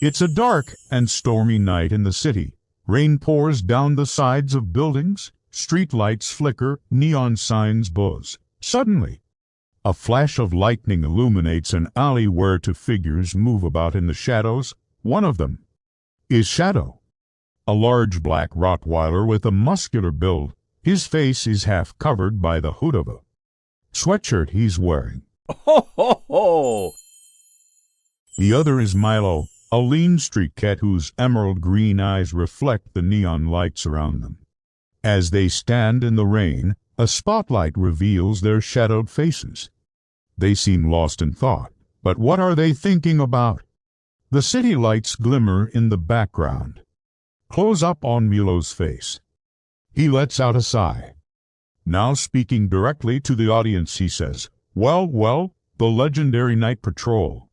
It's a dark and stormy night in the city. Rain pours down the sides of buildings, street lights flicker, neon signs buzz. Suddenly, a flash of lightning illuminates an alley where two figures move about in the shadows. One of them is Shadow, a large black Rottweiler with a muscular build. His face is half covered by the hood of a sweatshirt he's wearing. Ho, ho, ho! The other is Milo, a lean street cat whose emerald green eyes reflect the neon lights around them. As they stand in the rain, a spotlight reveals their shadowed faces. They seem lost in thought, but what are they thinking about? The city lights glimmer in the background. Close up on Milo's face. He lets out a sigh. Now speaking directly to the audience, he says, Well, the legendary night patrol.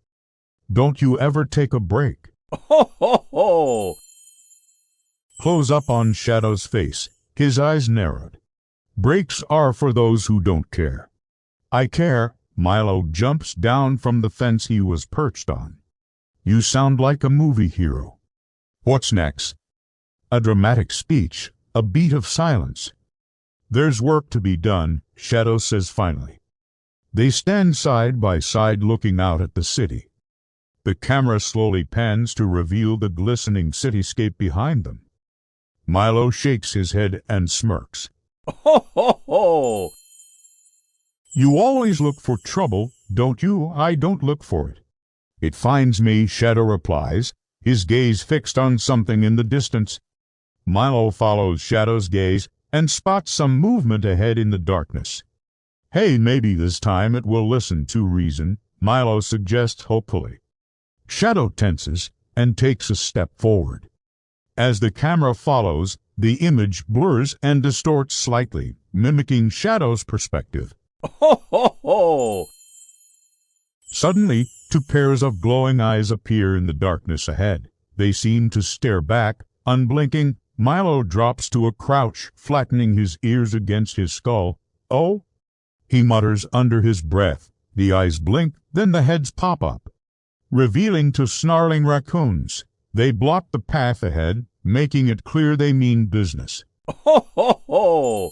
Don't you ever take a break? Ho, ho, ho! Close up on Shadow's face. His eyes narrowed. Breaks are for those who don't care. I care. Milo jumps down from the fence he was perched on. You sound like a movie hero. What's next? A dramatic speech, a beat of silence. There's work to be done, Shadow says finally. They stand side by side looking out at the city. The camera slowly pans to reveal the glistening cityscape behind them. Milo shakes his head and smirks. Ho, ho, ho! You always look for trouble, don't you? I don't look for it. It finds me, Shadow replies, his gaze fixed on something in the distance. Milo follows Shadow's gaze and spots some movement ahead in the darkness. Hey, maybe this time it will listen to reason, Milo suggests hopefully. Shadow tenses and takes a step forward. As the camera follows, the image blurs and distorts slightly, mimicking Shadow's perspective. Ho, ho, ho! Suddenly, two pairs of glowing eyes appear in the darkness ahead. They seem to stare back, unblinking. Milo drops to a crouch, flattening his ears against his skull. Oh? He mutters under his breath. The eyes blink, then the heads pop up, revealing two snarling raccoons. They block the path ahead, making it clear they mean business. Ho, ho, ho!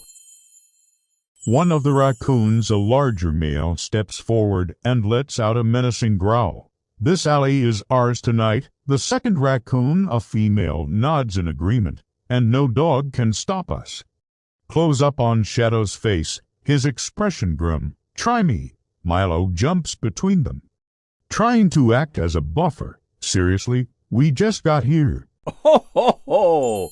One of the raccoons, a larger male, steps forward and lets out a menacing growl. This alley is ours tonight. The second raccoon, a female, nods in agreement, and no dog can stop us. Close up on Shadow's face, his expression grim. Try me. Milo jumps between them, trying to act as a buffer. Seriously, we just got here. Ho, ho, ho!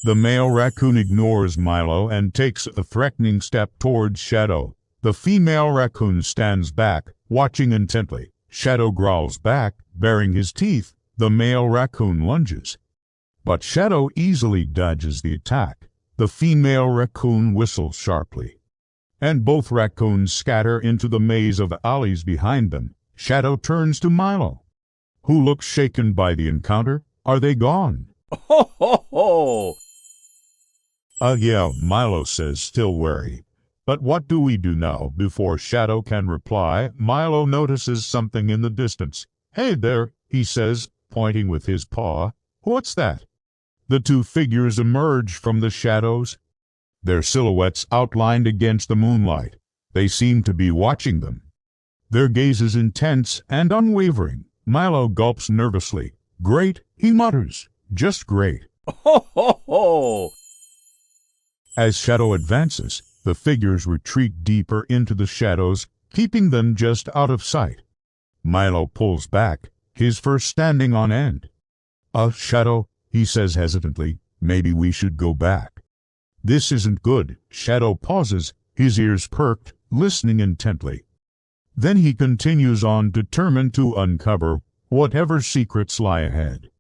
The male raccoon ignores Milo and takes a threatening step towards Shadow. The female raccoon stands back, watching intently. Shadow growls back, baring his teeth. The male raccoon lunges, but Shadow easily dodges the attack. The female raccoon whistles sharply, and both raccoons scatter into the maze of alleys behind them. Shadow turns to Milo, who looks shaken by the encounter. Are they gone? Ho, ho, ho! Yeah, Milo says, still wary. But what do we do now? Before Shadow can reply, Milo notices something in the distance. Hey there, he says, pointing with his paw. What's that? The two figures emerge from the shadows, their silhouettes outlined against the moonlight. They seem to be watching them, their gazes intense and unwavering. Milo gulps nervously. Great, he mutters. Just great. Ho, ho, ho! As Shadow advances, the figures retreat deeper into the shadows, keeping them just out of sight. Milo pulls back, his fur standing on end. Shadow, he says hesitantly, maybe we should go back. This isn't good. Shadow pauses, his ears perked, listening intently. Then he continues on, determined to uncover whatever secrets lie ahead.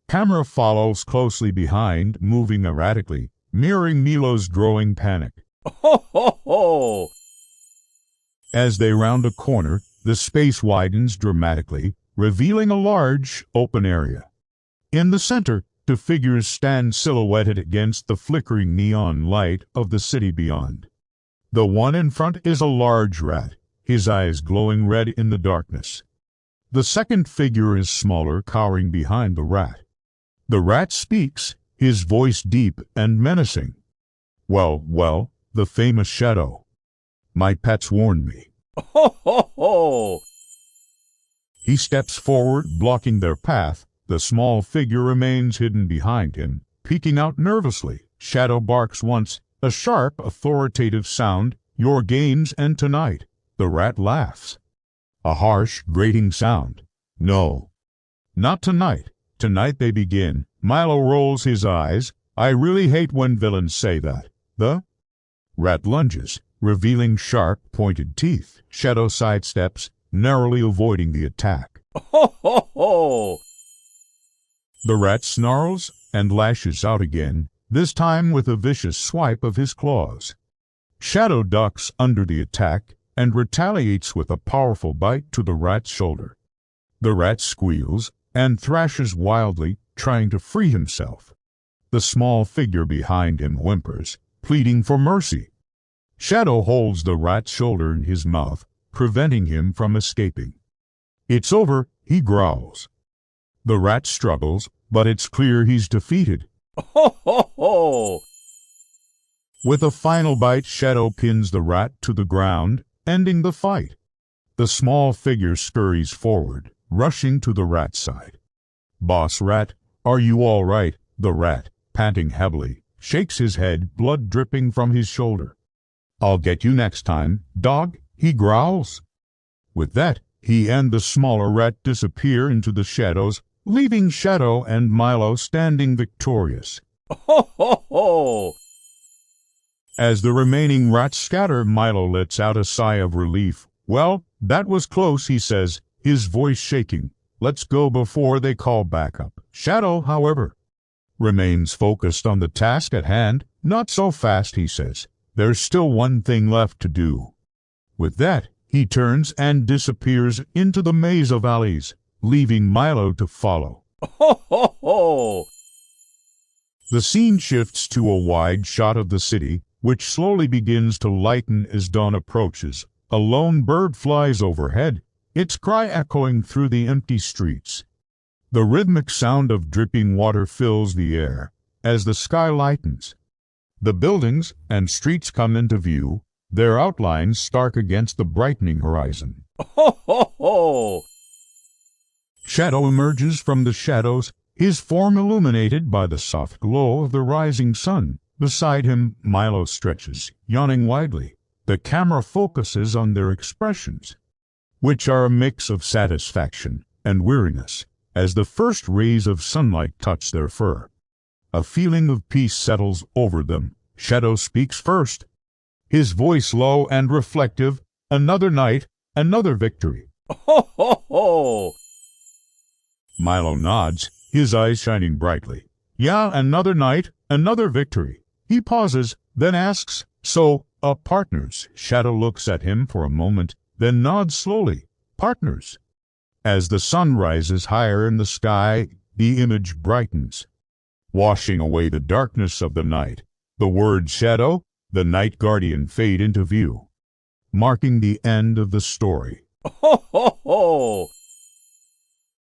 Camera follows closely behind, moving erratically, mirroring Milo's growing panic. Ho, ho, ho! As they round a corner, the space widens dramatically, revealing a large, open area. In the center, two figures stand silhouetted against the flickering neon light of the city beyond. The one in front is a large rat, his eyes glowing red in the darkness. The second figure is smaller, cowering behind the rat. The rat speaks, his voice deep and menacing. Well, well, the famous shadow. My pets warned me. Ho, ho, ho! He steps forward, blocking their path. The small figure remains hidden behind him, peeking out nervously. Shadow barks once, a sharp, authoritative sound. Your games end tonight. The rat laughs. A harsh, grating sound. No, not tonight. Tonight they begin. Milo rolls his eyes. I really hate when villains say that. The rat lunges, revealing sharp, pointed teeth. Shadow sidesteps, narrowly avoiding the attack. Ho, ho, ho! The rat snarls and lashes out again, this time with a vicious swipe of his claws. Shadow ducks under the attack and retaliates with a powerful bite to the rat's shoulder. The rat squeals and thrashes wildly, trying to free himself. The small figure behind him whimpers, pleading for mercy. Shadow holds the rat's shoulder in his mouth, preventing him from escaping. It's over, he growls. The rat struggles, but it's clear he's defeated. Ho, ho, ho! With a final bite, Shadow pins the rat to the ground, ending the fight. The small figure scurries forward, rushing to the rat's side. Boss Rat, are you all right? The rat, panting heavily, shakes his head, blood dripping from his shoulder. I'll get you next time, dog, he growls. With that, he and the smaller rat disappear into the shadows, leaving Shadow and Milo standing victorious. Ho, ho, ho! As the remaining rats scatter, Milo lets out a sigh of relief. Well, that was close, he says, his voice shaking. Let's go before they call backup. Shadow, however, remains focused on the task at hand. Not so fast, he says. There's still one thing left to do. With that, he turns and disappears into the maze of alleys, leaving Milo to follow. Ho, ho, ho! The scene shifts to a wide shot of the city, which slowly begins to lighten as dawn approaches. A lone bird flies overhead, its cry echoing through the empty streets. The rhythmic sound of dripping water fills the air as the sky lightens. The buildings and streets come into view, their outlines stark against the brightening horizon. Ho, ho, ho! Shadow emerges from the shadows, his form illuminated by the soft glow of the rising sun. Beside him, Milo stretches, yawning widely. The camera focuses on their expressions, which are a mix of satisfaction and weariness, as the first rays of sunlight touch their fur. A feeling of peace settles over them. Shadow speaks first, his voice low and reflective. Another night, another victory. Ho, ho, ho! Milo nods, his eyes shining brightly. Yeah, another night, another victory. He pauses, then asks, So, partners? Shadow looks at him for a moment, then nods slowly. Partners. As the sun rises higher in the sky, the image brightens, washing away the darkness of the night. The word Shadow, the night guardian, fade into view, marking the end of the story. Ho, ho, ho!